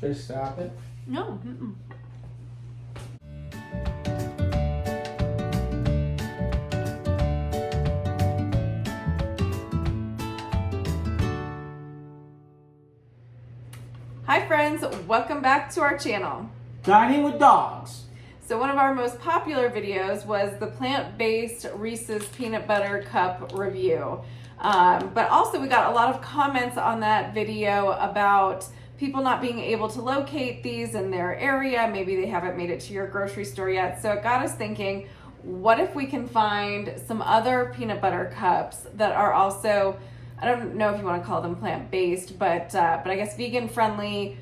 Should I stop it? No. Mm-mm. Hi friends, welcome back to our channel. Dining with Dogs. So one of our most popular videos was the plant-based Reese's peanut butter cup review. But also we got a lot of comments on that video about people not being able to locate these in their area. Maybe they haven't made it to your grocery store yet. So it got us thinking, what if we can find some other peanut butter cups that are also, I don't know if you want to call them plant-based, but I guess vegan-friendly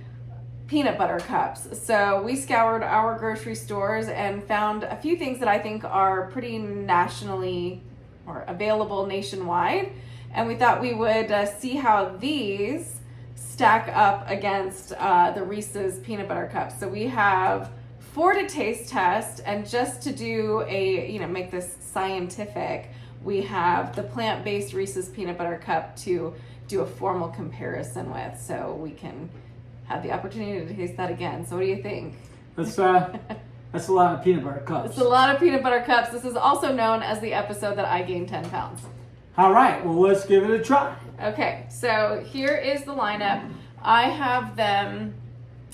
peanut butter cups. So we scoured our grocery stores and found a few things that I think are pretty nationally or available nationwide. And we thought we would see how these stack up against the Reese's peanut butter cups. So we have 4 to taste test, and just to do a, make this scientific, we have the plant-based Reese's peanut butter cup to do a formal comparison with, so we can have the opportunity to taste that again. So what do you think? That's a lot of peanut butter cups. It's a lot of peanut butter cups. This is also known as the episode that I gained 10 pounds. All right, well, let's give it a try. Okay, so here is the lineup. I have them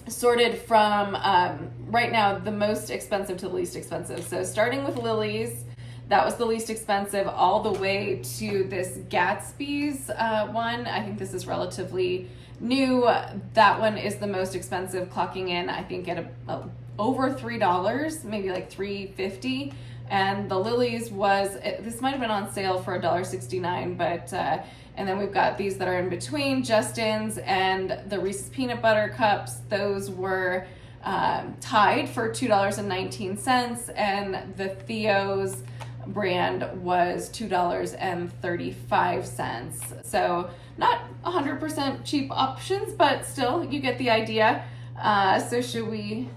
sorted from, right now, the most expensive to the least expensive. So starting with Lily's, that was the least expensive, all the way to this Gatsby's one. I think this is relatively new. That one is the most expensive, clocking in, I think, at over $3, maybe like $3.50. And the Lily's was, this might have been on sale for $1.69, but and then we've got these that are in between, Justin's and the Reese's peanut butter cups. Those were tied for $2.19, and the Theo's brand was $2.35. So not 100% cheap options, but still you get the idea. So should we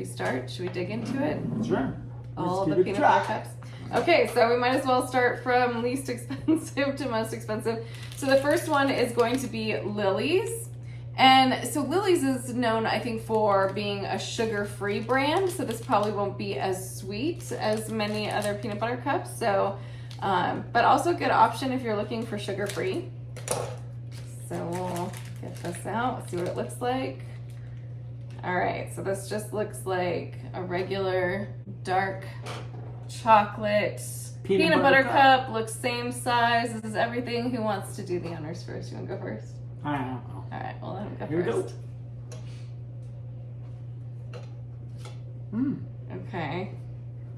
start? Should we dig into it? Sure. All the peanut butter cups. Okay, so we might as well start from least expensive to most expensive. So the first one is going to be Lily's. And so Lily's is known, I think, for being a sugar-free brand. So this probably won't be as sweet as many other peanut butter cups. So, but also a good option if you're looking for sugar-free. So we'll get this out, see what it looks like. All right, so this just looks like a regular dark chocolate peanut butter cup. Looks same size. This is everything. Who wants to do the honors first? You want to go first? I don't know. All right, well, let him go Here first. we go. Okay,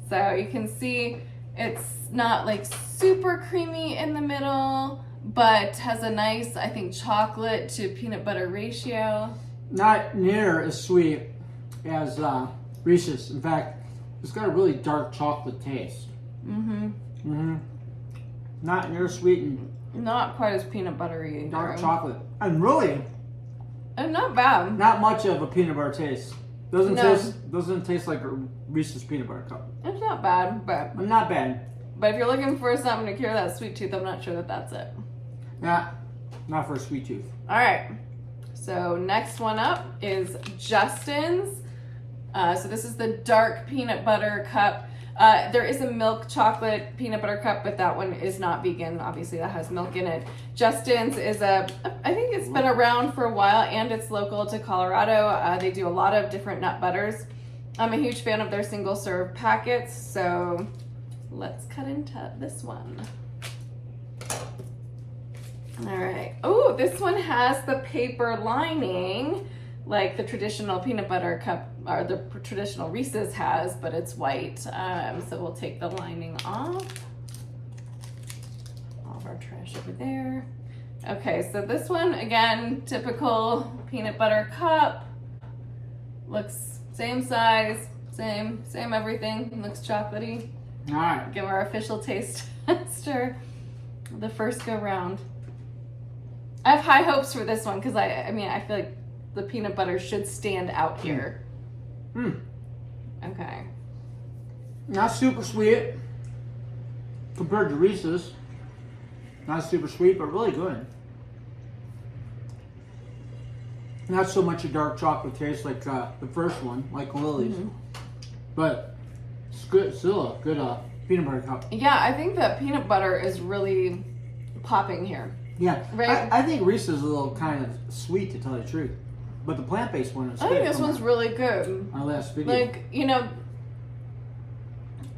so you can see it's not like super creamy in the middle, but has a nice, I think, chocolate to peanut butter ratio. Not near as sweet as Reese's. In fact, it's got a really dark chocolate taste. Not near sweet and Not quite as peanut buttery. dark chocolate. And really, not bad. not much of a peanut butter taste. Doesn't No. taste like a Reese's peanut butter cup. It's not bad, but Not bad. if you're looking for something to cure that sweet tooth, I'm not sure that that's it. Yeah, not for a sweet tooth. All right. So next one up is Justin's. So this is the dark peanut butter cup. There is a milk chocolate peanut butter cup, but that one is not vegan. Obviously, that has milk in it. Justin's is I think it's been around for a while, and it's local to Colorado. They do a lot of different nut butters. I'm a huge fan of their single serve packets. So let's cut into this one. All right. Oh, this one has the paper lining like the traditional peanut butter cup or the traditional Reese's has, but it's white. So we'll take the lining off. All of our trash over there. Okay, so this one, again, typical peanut butter cup. Looks same size, same everything. Looks chocolatey. All right. Give our official taste tester the first go round. I have high hopes for this one because I feel like the peanut butter should stand out here. Okay. Not super sweet compared to Reese's. Not super sweet, but really good. Not so much a dark chocolate taste like the first one, like Lily's. But it's good, still a good peanut butter cup. Yeah, I think that peanut butter is really popping here. Yeah, Right? I think Reese's is a little kind of sweet, to tell you the truth. But the plant-based one is I good. think this one's really good. Our last video. Like, you know,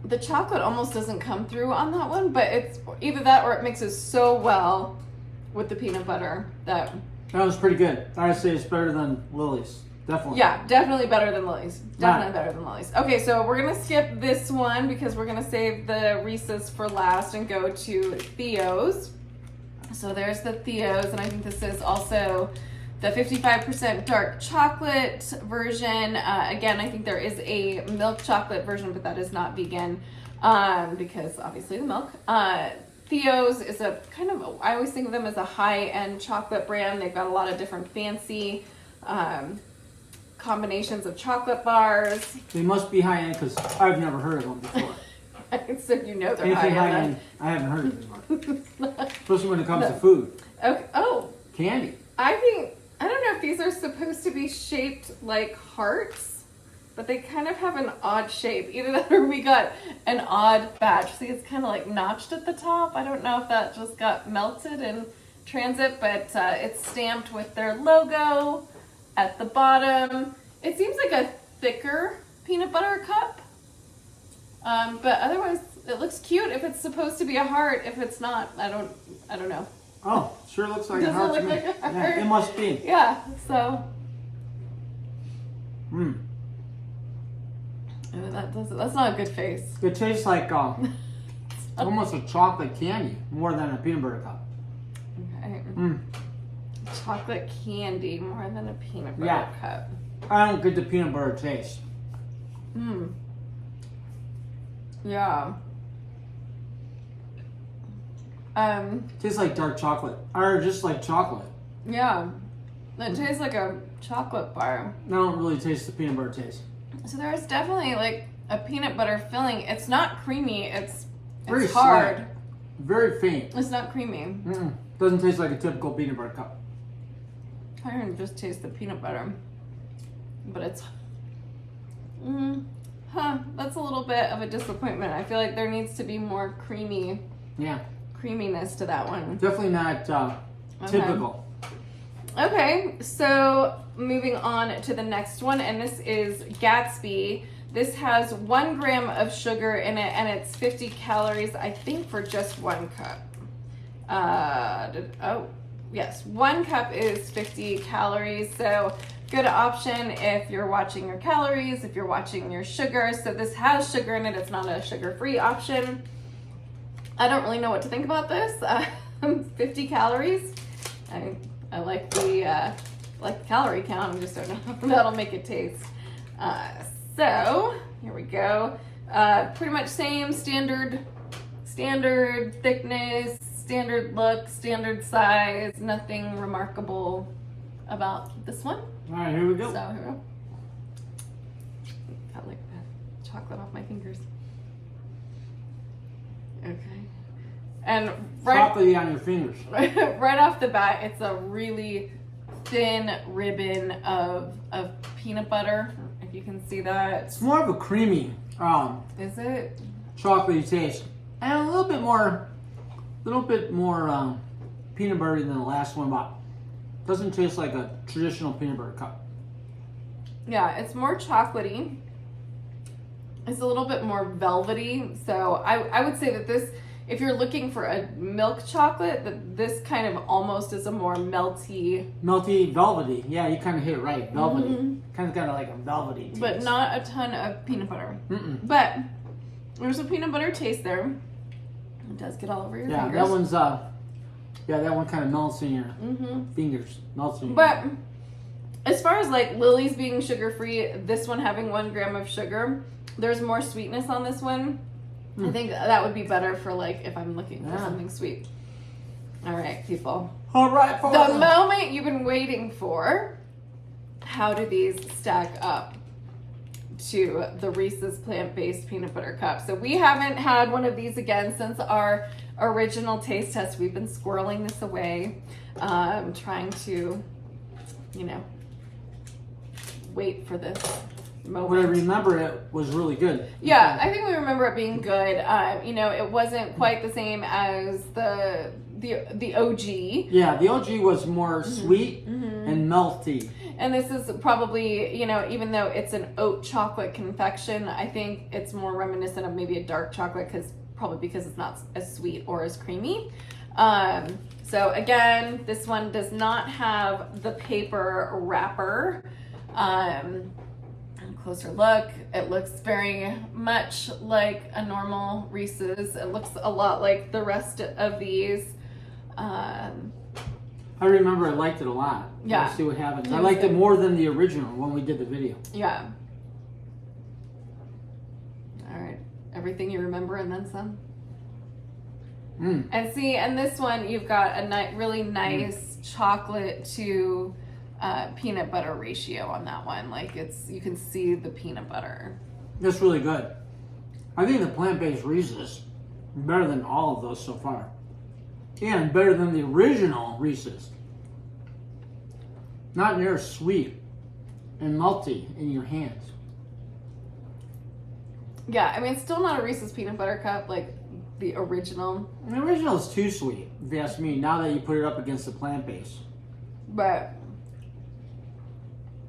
the chocolate almost doesn't come through on that one, but it's either that or it mixes so well with the peanut butter that... That was pretty good. I'd say it's better than Lily's. Definitely. Yeah, definitely better than Lily's. Definitely better than Lily's. Okay, so we're going to skip this one because we're going to save the Reese's for last and go to Theo's. So there's the Theo's, and I think this is also the 55% dark chocolate version. Again, I think there is a milk chocolate version, but that is not vegan because obviously the milk. Theo's is a kind of, I always think of them as a high-end chocolate brand. They've got a lot of different fancy combinations of chocolate bars. They must be high-end because I've never heard of them before. So you know they're Anything high-end. high-end, I haven't heard of them before. Especially when it comes to food. Okay. Oh, Candy. I don't know if these are supposed to be shaped like hearts, but they kind of have an odd shape. Either that or we got an odd batch. See, it's kind of like notched at the top. I don't know if that just got melted in transit, but it's stamped with their logo at the bottom. It seems like a thicker peanut butter cup, but otherwise it looks cute if it's supposed to be a heart. If it's not, I don't know. Oh, sure looks like Does a it heart look to me. like a Yeah, heart? it must be. Yeah, so Mm. that's not a good face. It tastes like almost a chocolate candy more than a peanut butter cup. Okay. Mm. Chocolate candy more than a peanut butter Yeah. cup. I don't get the peanut butter taste. Hmm. Yeah. Tastes like dark chocolate, or just like chocolate. Yeah. It tastes like a chocolate bar. I don't really taste the peanut butter taste. So there's definitely like a peanut butter filling. It's not creamy. It's Very hard. slight. Very faint. It's not creamy. Mm-mm. Doesn't taste like a typical peanut butter cup. I can just taste the peanut butter, but it's. That's a little bit of a disappointment. I feel like there needs to be more creaminess to that one. Definitely not typical. Okay, so moving on to the next one, and this is Gatsby. This has 1 gram of sugar in it, and it's 50 calories, I think, for just 1 cup. Yes, 1 cup is 50 calories, so good option if you're watching your calories, if you're watching your sugar. So this has sugar in it. It's not a sugar-free option. I don't really know what to think about this. 50 calories. I like the calorie count. I just don't know if that'll make it taste. So here we go. Pretty much same standard thickness, standard look, standard size. Nothing remarkable about this one. All right, here we go. So here we go. Got like the chocolate off my fingers. Okay. And Chocolatey on your fingers. right off the bat, it's a really thin ribbon of peanut butter. If you can see that. It's more of a creamy Is it? chocolatey taste, and a little bit more peanut buttery than the last one, but doesn't taste like a traditional peanut butter cup. Yeah, it's more chocolatey. It's a little bit more velvety. So I would say that this, if you're looking for a milk chocolate, that this kind of almost is a more melty. Melty, velvety. Yeah, you kind of hit it right. Velvety. Mhm. Kind of got like a velvety taste. But not a ton of peanut butter. Mm-mm. But there's a peanut butter taste there. It does get all over your fingers. That one's that one kind of melts in your Mm-hmm. fingers. Melts in your But as far as like Lily's being sugar free, this one having 1 gram of sugar, there's more sweetness on this one. I think that would be better for like if I'm looking for something sweet. All right, people. All right, The moment you've been waiting for. How do these stack up to the Reese's plant-based peanut butter cup? So we haven't had one of these again since our original taste test. We've been squirreling this away, trying to, wait for this moment. But I remember it was really good. Yeah, I think we remember it being good. You know, it wasn't quite the same as the OG. Yeah, the OG was more sweet and melty. And this is probably, you know, even though it's an oat chocolate confection, I think it's more reminiscent of maybe a dark chocolate because it's not as sweet or as creamy. So again, this one does not have the paper wrapper. Closer look, it looks very much like a normal Reese's. It looks a lot like the rest of these. I remember I liked it a lot. Yeah. Let's see what happens. I liked it more than the original when we did the video. Yeah. All right. Everything you remember and then some. And see, and this one, you've got a really nice chocolate to peanut butter ratio on that one. Like you can see the peanut butter. It's really good. I think the plant-based Reese's is better than all of those so far. And better than the original Reese's. Not near as sweet and melty in your hands. Yeah, I mean, it's still not a Reese's peanut butter cup like the original. The original is too sweet, if you ask me, now that you put it up against the plant-based. But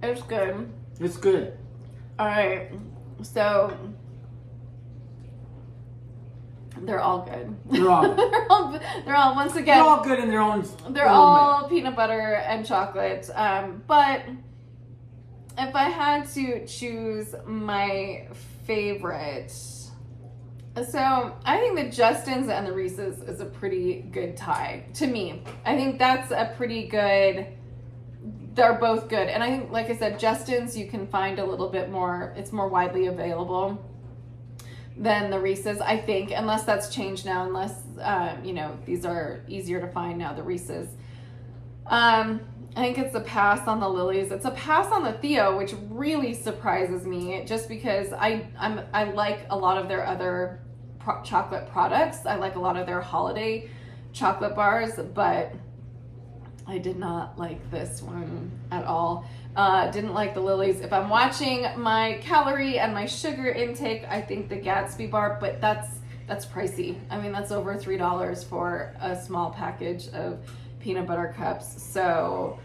it's good. It's good. All right, so they're all good. They're all they're all once again. They're all good in their own. They're all peanut butter and chocolate. But if I had to choose my favorite, so I think the Justin's and the Reese's is a pretty good tie to me. I think that's a pretty good. They're both good, and I think, like I said, Justin's you can find a little bit more. It's more widely available than the Reese's, I think, unless that's changed now. Unless you know, these are easier to find now. The Reese's. I think it's a pass on the Lily's. It's a pass on the Theo, which really surprises me, just because I like a lot of their other chocolate products. I like a lot of their holiday chocolate bars, but I did not like this one at all. Didn't like the Lily's. If I'm watching my calorie and my sugar intake, I think the Gatsby bar, but that's pricey. I mean, that's over $3 for a small package of peanut butter cups. So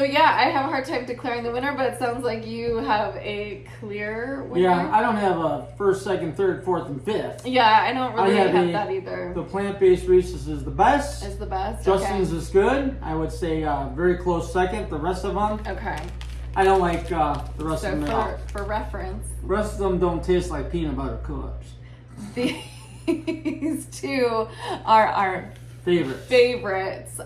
yeah, I have a hard time declaring the winner, but it sounds like you have a clear winner. Yeah, I don't have a first, second, third, fourth, and fifth. Yeah, I don't really have that either. The plant-based Reese's is the best. Is the best. Justin's is good. I would say very close second. The rest of them, Okay. I don't like the rest of them at all. For reference, The rest of them don't taste like peanut butter cups. these two are our favorites.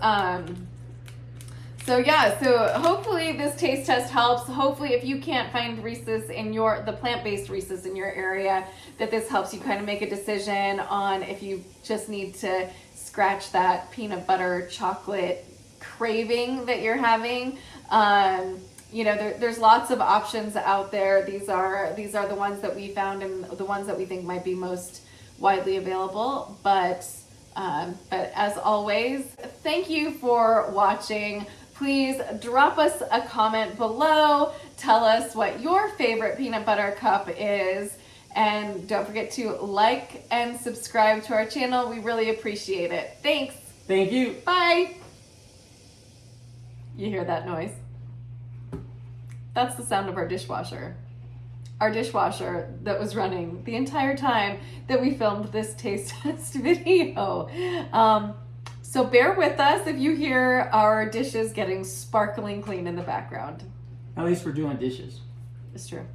So yeah, so hopefully this taste test helps. Hopefully if you can't find Reese's the plant-based Reese's in your area, that this helps you kind of make a decision on if you just need to scratch that peanut butter chocolate craving that you're having. You know, there's lots of options out there. These are the ones that we found and the ones that we think might be most widely available. But as always, thank you for watching. Please drop us a comment below. Tell us what your favorite peanut butter cup is. And don't forget to like and subscribe to our channel. We really appreciate it. Thanks. Thank you. Bye. You hear that noise? That's the sound of our dishwasher. Our dishwasher that was running the entire time that we filmed this taste test video. So bear with us if you hear our dishes getting sparkling clean in the background. At least we're doing dishes. It's true.